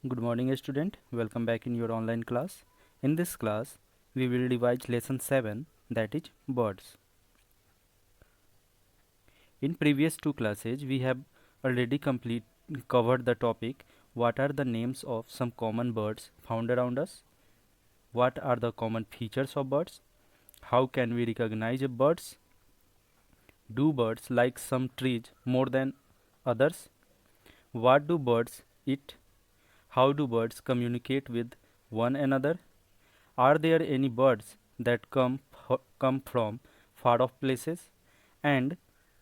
Good morning student, welcome back in your online class. In this class, we will revise lesson 7, that is birds. In previous two classes, we have already covered the topic what are the names of some common birds found around us, what are the common features of birds, how can we recognize birds, do birds like some trees more than others, what do birds eat, how do birds communicate with one another, are there any birds that come from far off places, and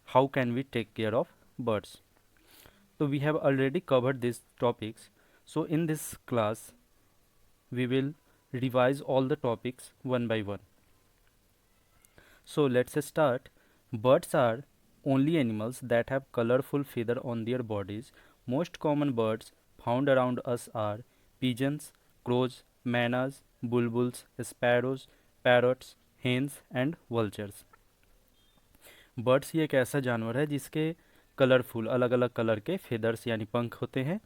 how can we take care of birds? So we have already covered these topics. So in this class we will revise all the topics one by one. So let's start. Birds are only animals that have colorful feather on their bodies. Most common birds found around us are pigeons, crows, manas, bulbuls, sparrows, parrots, hens and vultures. Birds ये एक ऐसा जानवर है जिसके colourful अलग अलग colour के feathers यानी पंख होते हैं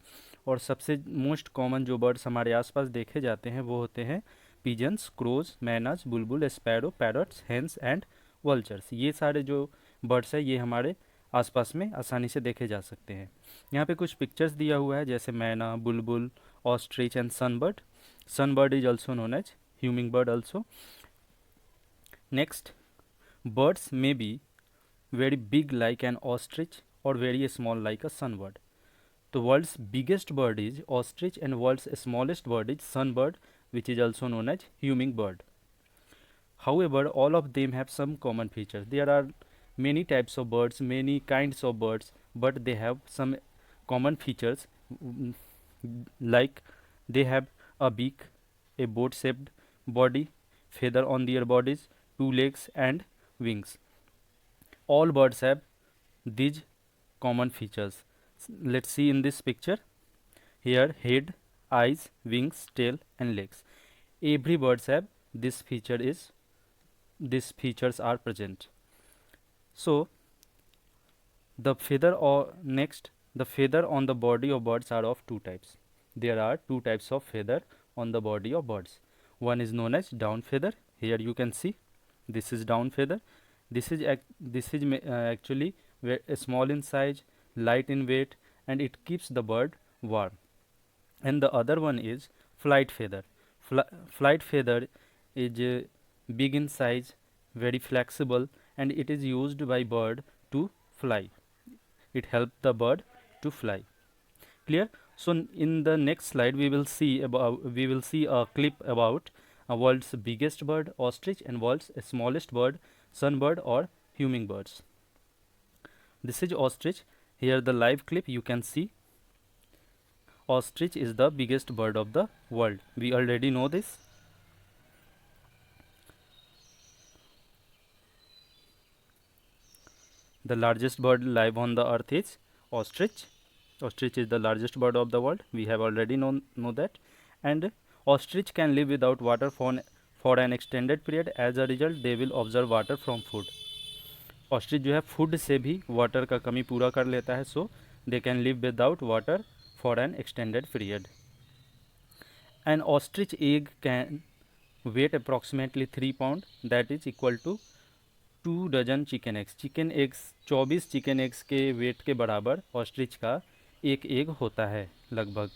और सबसे मोस्ट कॉमन जो बर्ड्स हमारे आसपास देखे जाते हैं वो होते हैं pigeons, crows, मैनाज, Bulbul, sparrow, parrots, hence and vultures. ये सारे जो बर्ड्स है ये हमारे आसपास में आसानी से देखे जा सकते हैं। यहाँ पे कुछ पिक्चर्स दिया हुआ है जैसे myna, bulbul, ostrich and sunbird. Sunbird is also known as humming bird also. Next, birds may be very big like an ostrich or very small like a sunbird. The world's biggest bird is ostrich and world's smallest bird is sunbird, which is also known as hummingbird. However, all of them have some common features. There are many types of birds, many kinds of birds, but they have some common features like they have a beak, a boat shaped body, feather on their bodies, two legs, and wings. All birds have these common features. Let's see in this picture. Here, head, eyes, wings, tail, and legs. Every birds have this feature is these features are present. So the feather or next the feather on the body of birds are of two types. There are two types of feather on the body of birds. One is known as down feather. Here you can see this is down feather. This is actually small in size, light in weight, and it keeps the bird warm. And the other one is flight feather. Flight feather is big in size, very flexible, and it is used by bird to fly. It helps the bird to fly. Clear? So in the next slide we will see a clip about world's biggest bird ostrich and world's smallest bird sunbird or hummingbirds. This is ostrich. Here the live clip you can see. Ostrich is the biggest bird of the world. We already know this. The largest bird live on the earth is ostrich. Ostrich is the largest bird of the world. We have already know that. And ostrich can live without water for an extended period. As a result, they will observe water from food. Ostrich जो है food से भी water का कमी पूरा कर लेता है, so they can live without water for an extended period. An ostrich egg can weigh approximately 3 pound, that is equal to 2 dozen chicken eggs. Chicken eggs 24 chicken eggs के वेट के बराबर ऑस्ट्रिच का एक एग होता है लगभग.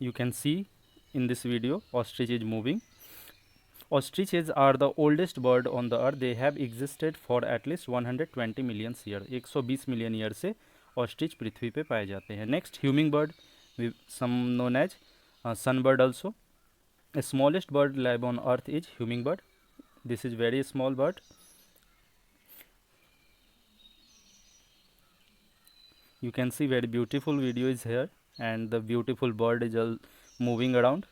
You can see in this video ostrich is moving. Ostriches are the oldest bird on the earth. They have existed for at least 120 million years. 120 million year से ostrich पृथ्वी पे पाए जाते हैं. Next humming bird, some known as sunbird also. The smallest bird live on earth is hummingbird. This is very small bird. You can see very beautiful video is here, and the beautiful bird is all moving around.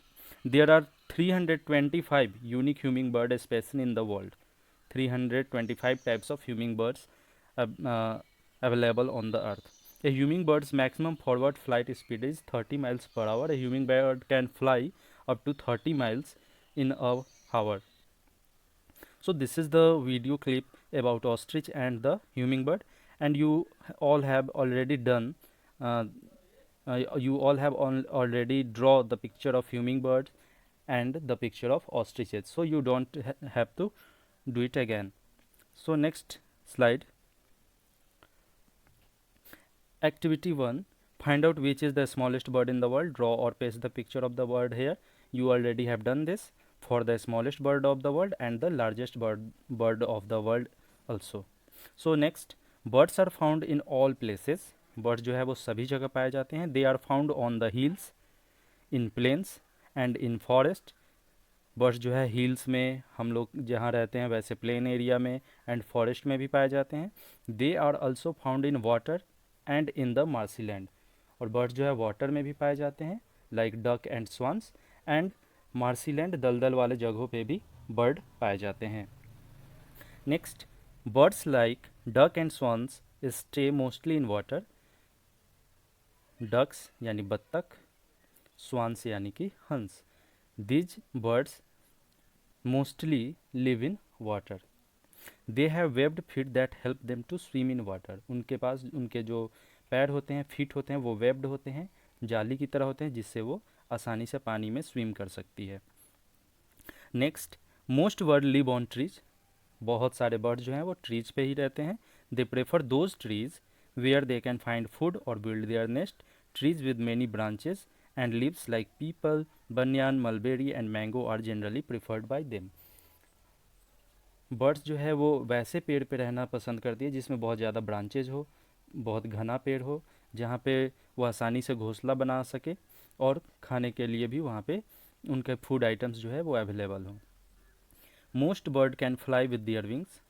There are 325 unique hummingbird species in the world. 325 types of hummingbirds available on the earth. A hummingbird's maximum forward flight speed is 30 miles per hour. A hummingbird can fly up to 30 miles in an hour. So this is the video clip about ostrich and the hummingbird, and you all have already done you all have already draw the picture of hummingbirds and the picture of ostriches, so you don't have to do it again. So next slide. Activity 1, find out which is the smallest bird in the world. Draw or paste the picture of the bird here. You already have done this for the smallest bird of the world and the largest bird of the world also. So next, birds are found in all places. Birds जो है वो सभी जगह पाए जाते हैं. They are found on the hills, in plains and in forest. Birds जो है हिल्स में हम लोग जहाँ रहते हैं वैसे प्लेन एरिया में एंड फॉरेस्ट में भी पाए जाते हैं. They are also found in water and in the marshy land. और बर्ड्स जो है वाटर में भी पाए जाते हैं like duck and swans, and marshy land दलदल वाले जगहों पे भी बर्ड पाए जाते हैं. Next, birds like duck and swans stay mostly in water. Ducks यानी बत्तख, स्वान्स यानी कि हंस. These birds mostly live in water. They have webbed feet that help them to swim in water. उनके पास उनके जो पैर होते हैं, फीट होते हैं, वो वेब्ड होते हैं, जाली की तरह होते हैं, जिससे वो आसानी से पानी में स्विम कर सकती है. Next, most bird live on trees. बहुत सारे बर्ड जो हैं वो ट्रीज पे ही रहते हैं. They prefer those trees where they can find food और build their nest. Trees with many branches and leaves like peepal, banyan, mulberry and mango are generally preferred by them. Birds जो है वो वैसे पेड़ पे रहना पसंद करती है जिसमें बहुत ज़्यादा ब्रांचेज हो, बहुत घना पेड़ हो, जहाँ पे वो आसानी से घोंसला बना सके और खाने के लिए भी वहाँ पे उनके फूड आइटम्स जो है वो अवेलेबल हो. Most bird can fly with their wings.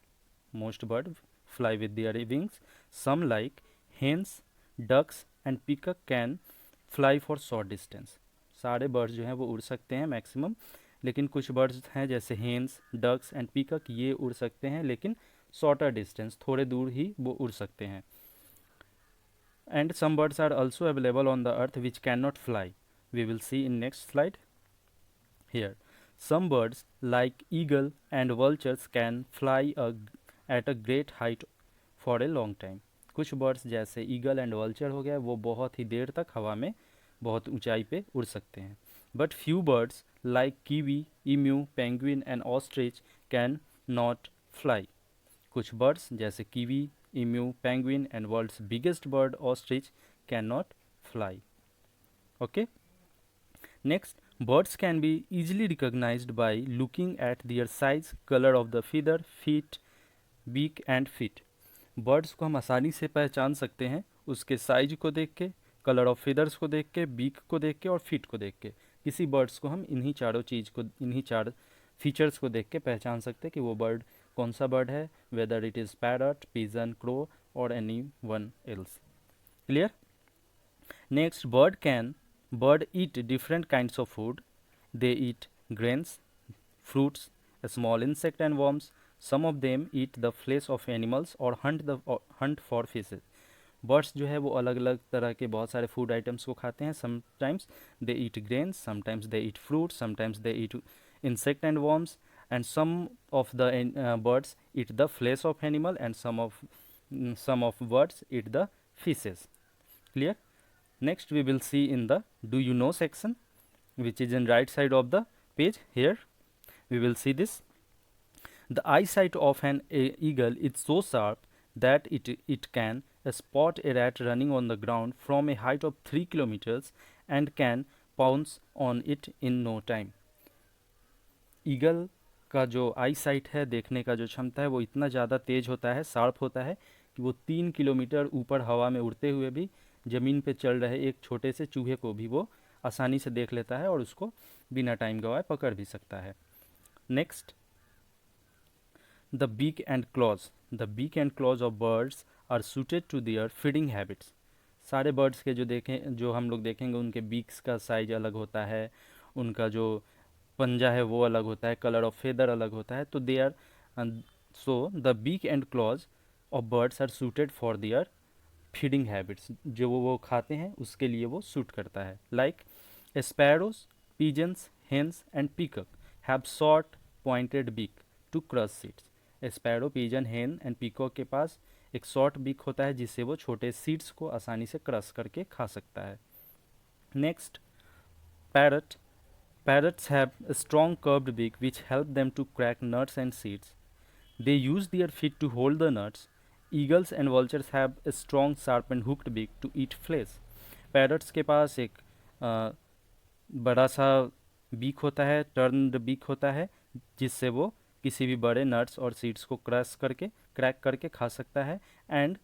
Most bird fly with their wings. Some like hens, ducks and peacock can fly for short distance. सारे बर्ड्स जो हैं वो उड़ सकते हैं मैक्सिमम, लेकिन कुछ बर्ड्स हैं जैसे हेन्स, डक्स एंड पीकॉक, ये उड़ सकते हैं लेकिन शॉर्टर डिस्टेंस, थोड़े दूर ही वो उड़ सकते हैं. And some birds are also available on the earth which can not fly. We will see in next slide. Here some birds like eagle and vultures can fly at a great height for a long time. कुछ birds जैसे eagle and vulture हो गया वो बहुत ही देर तक हवा में बहुत ऊंचाई पे उड़ सकते हैं. But few birds like kiwi, emu, penguin and ostrich can not fly. कुछ बर्ड्स जैसे kiwi, emu, penguin and world's biggest bird ostrich can not fly. Okay. Next, birds can be easily recognized by looking at their size, color of the feather, feet, beak and feet. Birds को हम आसानी से पहचान सकते हैं उसके size को देख के, कलर ऑफ feathers को देख के, बीक को देख के और फीट को देख के. किसी बर्ड्स को हम इन्हीं चार फीचर्स को देख के पहचान सकते हैं कि वो बर्ड कौन सा बर्ड है, whether it is parrot, pigeon, crow और anyone else. Clear. Next, bird eat different kinds of food. They eat grains, fruits, a small insect and worms. Some of them eat the flesh of animals or hunt for fishes. Birds जो है वो अलग अलग तरह के बहुत सारे food items को खाते हैं. Sometimes they eat grains, sometimes they eat fruits, sometimes they eat insect and worms, and some of the birds eat the flesh of animal and some of birds eat the fishes. Clear. Next we will see in the do you know section, which is in right side of the page. Here we will see this. The eyesight of an eagle is so sharp that it can spot a rat running on the ground from a height of 3 kilometers and can pounce on it in no time. Eagle का जो आई site है, देखने का जो क्षमता है, वो इतना ज़्यादा तेज होता है, शार्प होता है कि वो 3 किलोमीटर ऊपर हवा में उड़ते हुए भी ज़मीन पे चल रहे एक छोटे से चूहे को भी वो आसानी से देख लेता है और उसको बिना टाइम गवाए पकड़ भी सकता है. Next, the beak and claws. The beak and claws of birds are suited to their feeding habits. सारे बर्ड्स के जो हम लोग देखेंगे उनके बीक्स का साइज अलग होता है, उनका जो पंजा है वो अलग होता है, कलर ऑफ फेदर अलग होता है. तो they are so the beak and claws of birds are suited for their feeding habits. जो वो खाते हैं उसके लिए वो सूट करता है. Like sparrows, pigeons, hens and peacock have short pointed beak to crush seeds. Sparrow, pigeon, hen and peacock के पास एक शॉर्ट बीक होता है जिससे वो छोटे सीड्स को आसानी से क्रश करके खा सकता है। Next, parrot. Parrots have a strong curved beak which help them to crack nuts and seeds. They use their feet to hold the nuts. Eagles and vultures have a strong sharp and hooked beak to eat flesh. Parrots के पास एक बड़ा सा beak होता है, turned beak होता है, जिससे वो किसी भी बड़े नट्स और सीड्स को क्रैक करके खा सकता है। And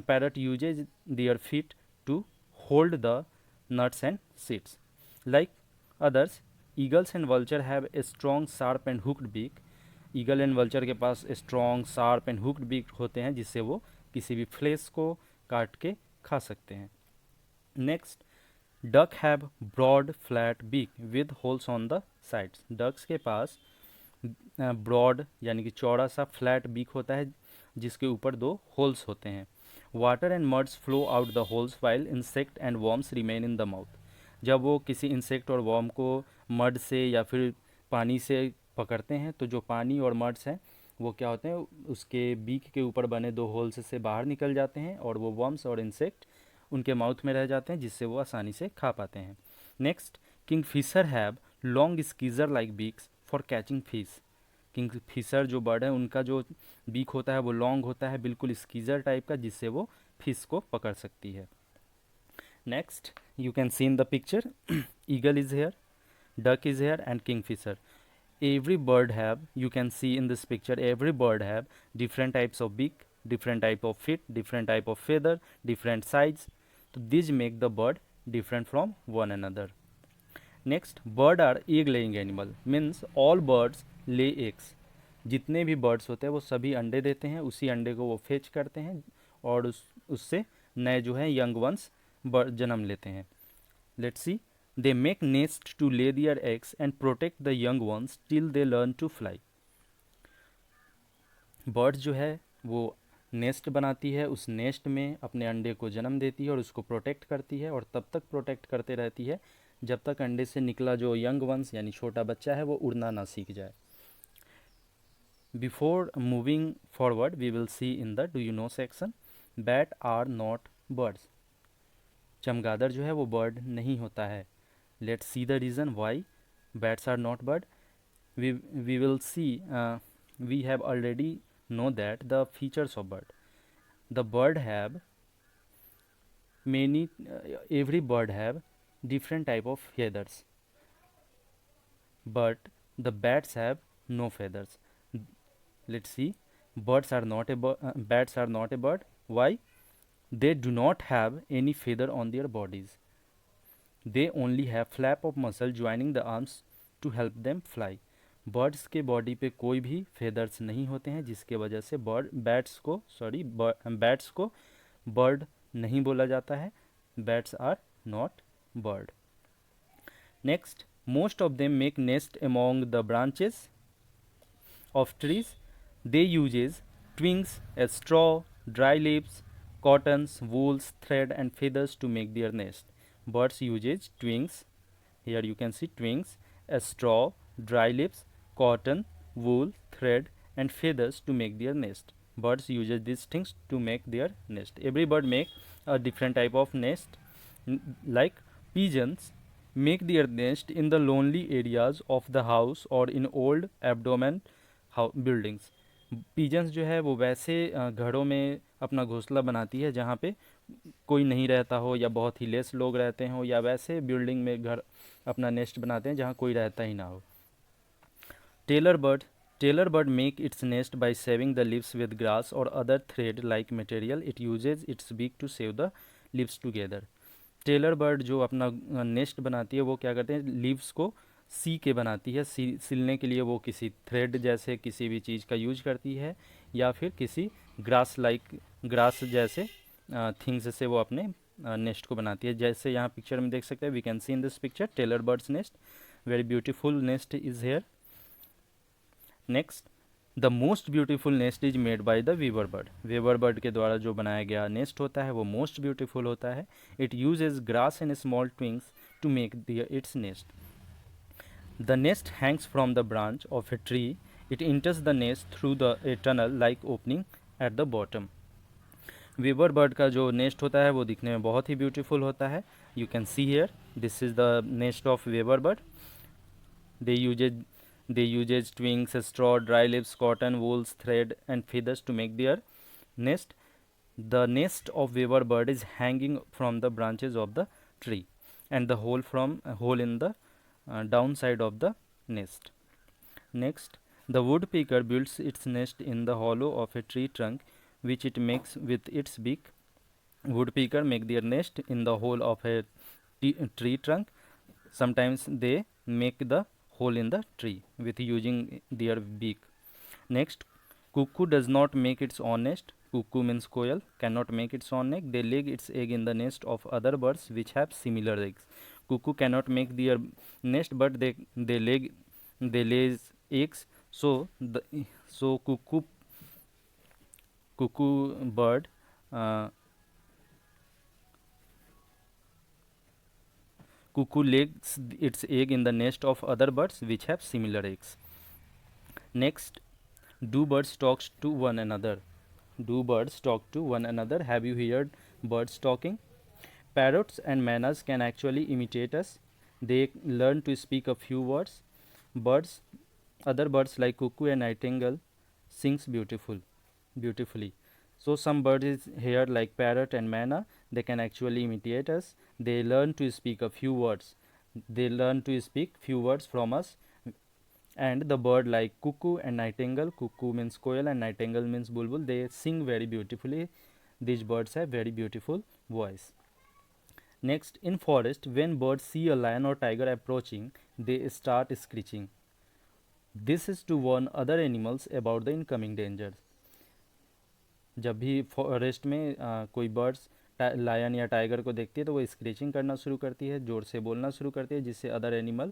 parrot uses their feet to hold the nuts and seeds. Like others, eagles and vulture have a strong, sharp and hooked beak. Eagle and vulture के पास strong, sharp and hooked beak होते हैं जिससे वो किसी भी flash को काट के खा सकते हैं। Next, duck have broad flat beak with holes on the sides. Ducks के पास ब्रॉड यानी कि चौड़ा सा फ्लैट बीक होता है जिसके ऊपर 2 होल्स होते हैं। Water and muds flow out the holes while insect and worms remain in the mouth. जब वो किसी इंसेक्ट और वॉर्म को मड से या फिर पानी से पकड़ते हैं तो जो पानी और मड्स हैं वो क्या होते हैं, उसके बीक के ऊपर बने 2 होल्स से बाहर निकल जाते हैं और वो वॉर्म्स और इंसेक्ट उनके माउथ में रह जाते हैं जिससे वो आसानी से खा पाते हैं। Next, kingfisher have long scissor like beaks for catching fish. Kingfisher जो बर्ड है उनका जो बीक होता है वो लॉन्ग होता है, बिल्कुल स्कीजर टाइप का, जिससे वो फिश को पकड़ सकती है। Next, you can see in the picture, eagle is here, duck is here and kingfisher. Every bird have, you can see in this picture, every bird have different types of beak, different type of feet, different type of feather, different size. So these make the bird different from one another. Next, bird are egg laying animal, means all birds lay eggs. जितने भी birds होते हैं वो सभी अंडे देते हैं, उसी अंडे को वो फेच करते हैं और उससे नए जो है यंग वंस जन्म लेते हैं. Let's see. They make nests to lay their eggs and protect the young ones till they learn to fly. Birds जो है वो नेस्ट बनाती है, उस नेस्ट में अपने अंडे को जन्म देती है और उसको प्रोटेक्ट करती है और तब तक प्रोटेक्ट करते रहती है जब तक अंडे से निकला जो यंग वंस यानी छोटा बच्चा है वो उड़ना ना सीख जाए. Before moving forward we will see in the do you know section. Bat are not birds. चमगादड़ जो है वो बर्ड नहीं होता है. Let's see the reason why bats are not bird. We will see. We have already know that the features of bird. The bird have many. Every bird have different type of feathers, but the bats have no feathers. Let's see. Bats are not a bird. Why? They do not have any feather on their bodies. They only have flap of muscle joining the arms to help them fly. Birds के body पे कोई भी feathers नहीं होते हैं जिसके वजह से बैट्स को बर्ड नहीं बोला जाता है. Bats are not bird. Next, most of them make nest among the branches of trees. They uses twigs, straw, dry leaves, cottons, wools, thread and feathers to make their nest. Birds uses twigs. Here you can see twigs, a straw, dry leaves, cotton, wool, thread and feathers to make their nest. Birds uses these things to make their nest. Every bird make a different type of nest. Like pigeons make their nest in the lonely areas of the house or in old abandoned buildings. Pigeons जो है वो वैसे घरों में अपना घोंसला बनाती है जहाँ पे कोई नहीं रहता हो या बहुत ही लेस लोग रहते हो या वैसे बिल्डिंग में घर अपना नेस्ट बनाते हैं जहाँ कोई रहता ही ना हो. Tailor bird make its nest by sewing the leaves with grass और other thread like material. It uses its beak to sew the leaves together. Tailor bird जो अपना नेस्ट बनाती है वो क्या करते हैं, लीव्स को सी के बनाती है. सिलने के लिए वो किसी थ्रेड जैसे किसी भी चीज़ का यूज करती है या फिर किसी ग्रास जैसे थिंग्स से वो अपने नेस्ट को बनाती है. जैसे यहाँ पिक्चर में देख सकते हैं, we can see in this picture tailor birds nest. Very beautiful nest is here. Next, the most beautiful nest is made by the weaver bird. Weaver bird के द्वारा जो बनाया गया नेस्ट होता है वो मोस्ट ब्यूटीफुल होता है. It uses grass and small twigs to make its nest. The nest hangs from the branch of a tree. It enters the nest through a tunnel like opening at the bottom. Weber bird का जो nest होता है वो दिखने में बहुत ही beautiful होता है. You can see here, this is the nest of weber bird. They uses they uses twigs, straw, dry leaves, cotton, wools, thread, and feathers to make their nest. The nest of weaver bird is hanging from the branches of the tree, and the hole in the downside of the nest. Next, the woodpecker builds its nest in the hollow of a tree trunk, which it makes with its beak. Woodpecker make their nest in the hole of a tree trunk. Sometimes they make the hole in the tree with using their beak. Next, cuckoo does not make its own nest. Cuckoo means koel, cannot make its own egg. They lay its egg in the nest of other birds which have similar eggs. Cuckoo cannot make their nest, but they lays eggs. So cuckoo bird uh, cuckoo lays its egg in the nest of other birds which have similar eggs. Next, do birds talk to one another? Do birds talk to one another? Have you heard birds talking? Parrots and manas can actually imitate us. They learn to speak a few words. Birds, other birds like cuckoo and nightingale, sings beautifully. So some birds is here like parrot and manna. They can actually imitate us. They learn to speak a few words. They learn to speak few words from us. And the bird like cuckoo and nightingale, cuckoo means koel and nightingale means bulbul, they sing very beautifully. These birds have very beautiful voice. Next, in forest, when birds see a lion or tiger approaching, they start screeching. This is to warn other animals about the incoming dangers. जब भी forest में कोई birds lion या tiger को देखती है तो वो स्क्रेचिंग करना शुरू करती है, जोर से बोलना शुरू करती है, जिससे अदर एनिमल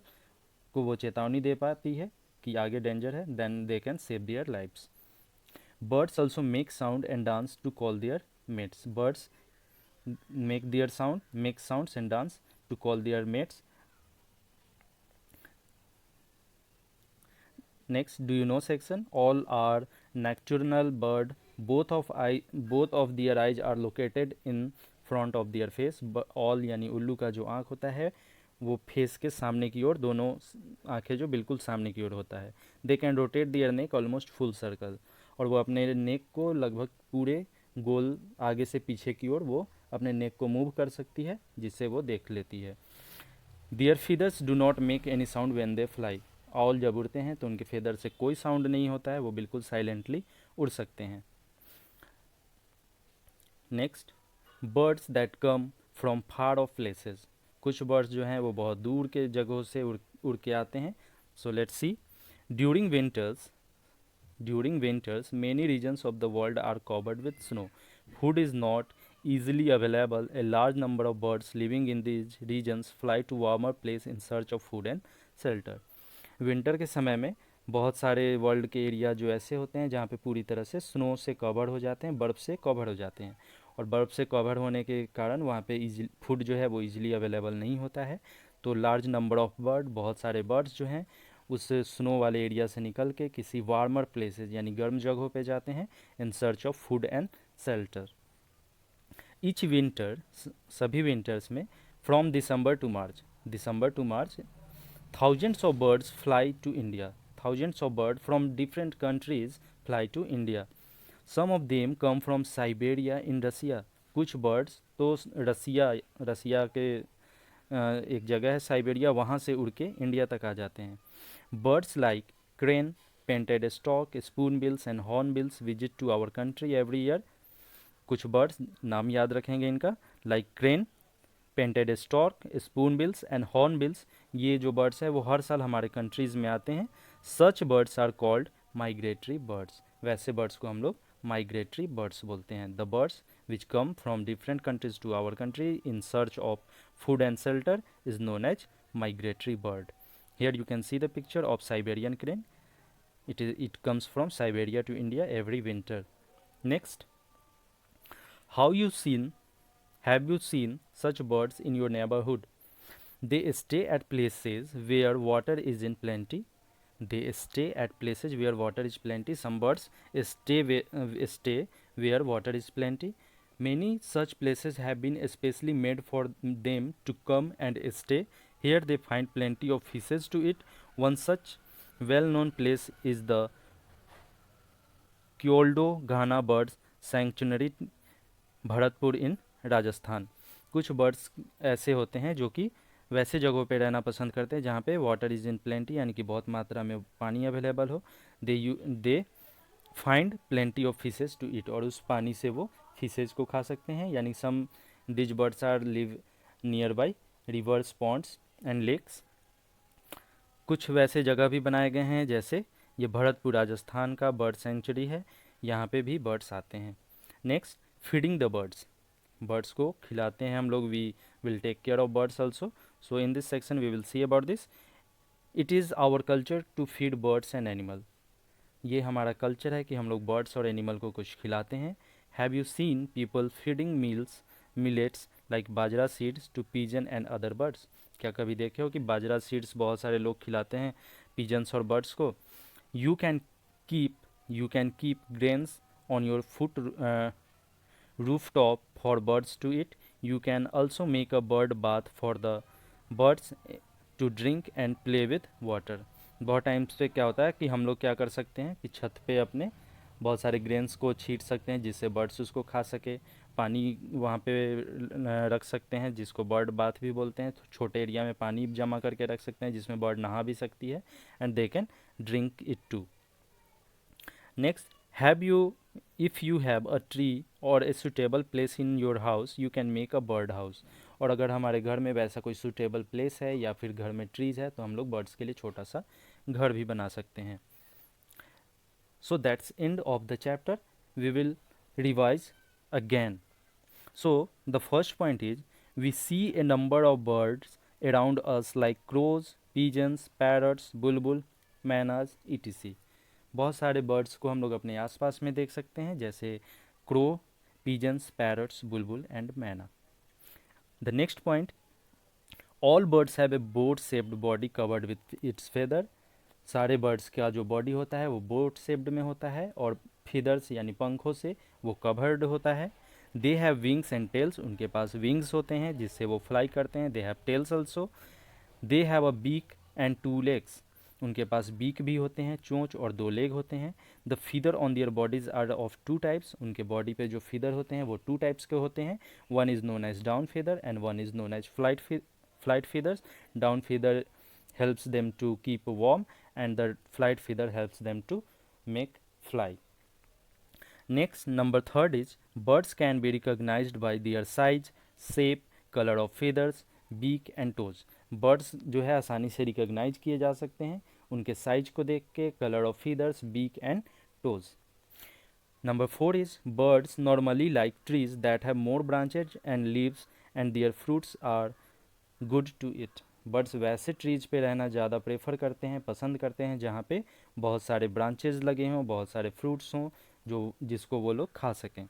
को वो चेतावनी दे पाती है कि आगे डेंजर है. Then they can save their lives. Birds also make sound and dance to call their mates. Birds make sounds and dance to call their mates. Next, do you know section? All are nocturnal bird. Both of their eyes are located in front of their face. All यानी उल्लू का जो आँख होता है वो face के सामने की ओर, दोनों आँखें जो बिल्कुल सामने की ओर होता है. They can rotate their neck almost full circle. और वो अपने नेक को लगभग पूरे गोल आगे से पीछे की ओर वो अपने नेक को मूव कर सकती है, जिससे वो देख लेती है. Their feathers do not make any sound when they fly. All जब उड़ते हैं तो उनके फेदर से कोई साउंड नहीं होता है, वो बिल्कुल साइलेंटली उड़ सकते हैं. Next, birds that come from far of places. कुछ बर्ड्स जो हैं वो बहुत दूर के जगहों से उड़ के आते हैं. So let's see. During winters many regions of the world are covered with snow. Food is not easily available. A large number of birds living in these regions fly to warmer place in search of food and shelter. Winter के समय में बहुत सारे world के area जो ऐसे होते हैं जहाँ पे पूरी तरह से स्नो से कवर हो जाते हैं, बर्फ़ से कवर हो जाते हैं, और बर्फ़ से कवर होने के कारण वहाँ पे इजी फूड जो है वो इजीली अवेलेबल नहीं होता है. तो लार्ज नंबर ऑफ बर्ड, बहुत सारे बर्ड्स जो हैं उस स्नो वाले एरिया से निकल के किसी वार्मर प्लेसेस यानी गर्म जगहों पे जाते हैं in search of food and shelter. Each winter, सभी विंटर्स में, from December to March thousands of birds fly to India. Thousands of birds from different countries fly to India. Some of them come from Siberia in Russia. कुछ birds तो रसिया के एक जगह है Siberia, वहाँ से उड़ के इंडिया तक आ जाते हैं. Birds like crane, painted stork, spoonbills and hornbills visit to our country every year. कुछ बर्ड्स नाम याद रखेंगे इनका, like crane, painted stork, spoonbills and hornbills. ये जो बर्ड्स हैं वो हर साल हमारे कंट्रीज़ में आते हैं. Such birds are called migratory birds. वैसे बर्ड्स को हम लोग माइग्रेटरी बर्ड्स बोलते हैं. The birds which come from different countries to our country in search of food and shelter is known as migratory bird. Here you can see the picture of Siberian crane. It comes from Siberia to India every winter. Next, how you seen have you seen such birds in your neighborhood? They stay at places where water is in plenty. They stay at places where water is plenty. Some birds stay where water is plenty. Many such places have been especially made for them to come and stay. Here they find plenty of fishes to eat. One such well-known place is the Keoladeo Ghana birds sanctuary Bharatpur in Rajasthan. कुछ birds ऐसे होते हैं जो कि वैसे जगहों पे रहना पसंद करते हैं जहाँ पे वाटर इज़ इन प्लेंटी, यानी कि बहुत मात्रा में पानी अवेलेबल हो। They find plenty of fishes to eat, और उस पानी से वो फिशेज को खा सकते हैं। यानी some these birds are live near by rivers, ponds and lakes. कुछ वैसे जगह भी बनाए गए हैं, जैसे ये भरतपुर राजस्थान का बर्ड सेंचुरी है, यहाँ पे भी बर्ड्स आते हैं। Next, feeding the birds, birds को खिलाते हैं हम लोग। We will take care of birds also, so in this section we will see about this. It is our culture to feed birds and animal, ये हमारा culture है कि हम लोग बर्ड्स और एनिमल को कुछ खिलाते हैं। Have you seen people feeding millets like bajra seeds to pigeon and other birds, क्या कभी देखे हो कि बाजरा सीड्स बहुत सारे लोग खिलाते हैं पिजन्स और बर्ड्स को। You can keep grains on your foot rooftop for birds to eat. You can also make a bird bath for the birds to drink and play with water. बहुत times पे क्या होता है कि हम लोग क्या कर सकते हैं कि छत पे अपने बहुत सारे ग्रेन्स को छीट सकते हैं जिससे बर्ड्स उसको खा सके। पानी वहाँ पे रख सकते हैं जिसको बर्ड बाथ भी बोलते हैं। तो छोटे एरिया में पानी जमा करके रख सकते हैं जिसमें बर्ड नहा भी सकती है, and they can drink it too. Next, have you if you have a tree or a suitable place in your house you can make a bird house, और अगर हमारे घर में वैसा कोई suitable place है या फिर घर में trees है तो हम लोग birds के लिए छोटा सा घर भी बना सकते हैं। So that's end of the chapter. We will revise again. So the first point is we see a number of birds around us like crows, pigeons, parrots, bulbul, manas, etc. बहुत सारे बर्ड्स को हम लोग अपने आसपास में देख सकते हैं, जैसे crow, pigeons, parrots, Bulbul and मैना। The next point, all birds have a boat shaped body covered with its feather. सारे बर्ड्स का जो बॉडी होता है वो बोट शेप्ड में होता है और फीदर्स यानी पंखों से वो कवर्ड होता है। They have wings and tails, उनके पास विंग्स होते हैं जिससे वो फ्लाई करते हैं। They have tails also. They have a beak and 2 legs, उनके पास बीक भी होते हैं, चोंच और 2 लेग होते हैं। The feather on their bodies are of 2 types, उनके बॉडी पे जो फीदर होते हैं वो 2 टाइप्स के होते हैं। One is known as down feather and one is known as flight feathers. Down feather helps them to keep warm and the flight feather helps them to make fly. Next, number 3 is birds can be recognized by their size, shape, color of feathers, beak and toes. Birds जो है आसानी से recognise किए जा सकते हैं उनके size को देख के, colour of feathers, beak and toes. Number 4 is birds normally like trees that have more branches and leaves and their fruits are good to eat. Birds वैसे ट्रीज पे रहना ज़्यादा प्रेफर करते हैं, पसंद करते हैं जहाँ पे बहुत सारे ब्रांचेज लगे हों, बहुत सारे फ्रूट्स हों जो जिसको वो लोग खा सकें।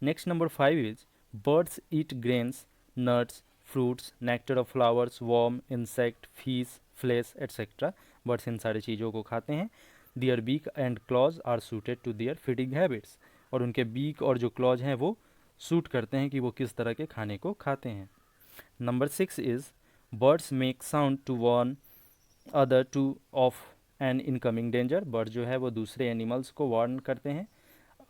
Next, number 5 is birds eat grains, nuts, fruits, nectar of flowers, worm, insect, fish, flesh etcetera. Birds इन सारी चीज़ों को खाते हैं। Their beak and claws are suited to their feeding habits, और उनके बीक और जो क्लॉज हैं वो सूट करते हैं कि वो किस तरह के खाने को खाते हैं। Number 6 is birds make sound to warn other to of an incoming danger. Bird जो है वो दूसरे एनिमल्स को वार्न करते हैं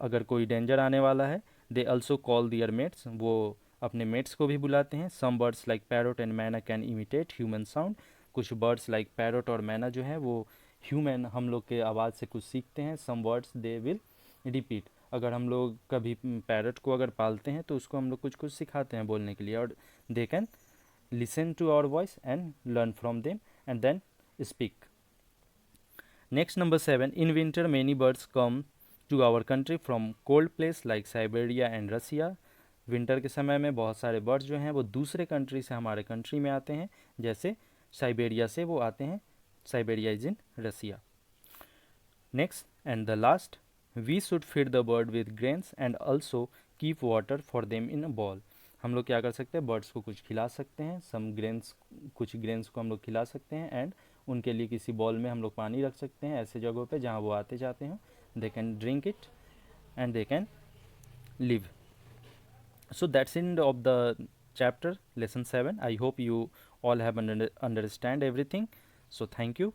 अगर कोई डेंजर आने वाला है। They also call their mates, वो अपने मेट्स को भी बुलाते हैं। Some birds like parrot and myna can imitate human sound. कुछ बर्ड्स लाइक पैरोट और मैना जो है वो ह्यूमन हम लोग के आवाज़ से कुछ सीखते हैं। Some words they will repeat, अगर हम लोग कभी पैरोट को अगर पालते हैं तो उसको हम लोग कुछ कुछ सिखाते हैं बोलने के लिए, और they can listen to our voice and learn from them and then speak. Next, number 7, in winter many birds come to our country from cold place like Siberia and Russia. Winter के समय में बहुत सारे birds जो हैं वो दूसरे country से हमारे कंट्री में आते हैं, जैसे साइबेरिया से वो आते हैं। Siberia is in Russia. Next and the last, we should feed the bird with grains and also keep water for them in a bowl. हम लोग क्या कर सकते हैं, बर्ड्स को कुछ खिला सकते हैं, कुछ ग्रेन्स को हम लोग खिला सकते हैं, एंड उनके लिए किसी बॉल में हम लोग पानी रख सकते हैं ऐसे जगहों पे जहाँ वो आते जाते हैं। दे can drink it and they can live. So that's end of the chapter lesson 7. I hope you all have understand everything. So thank you.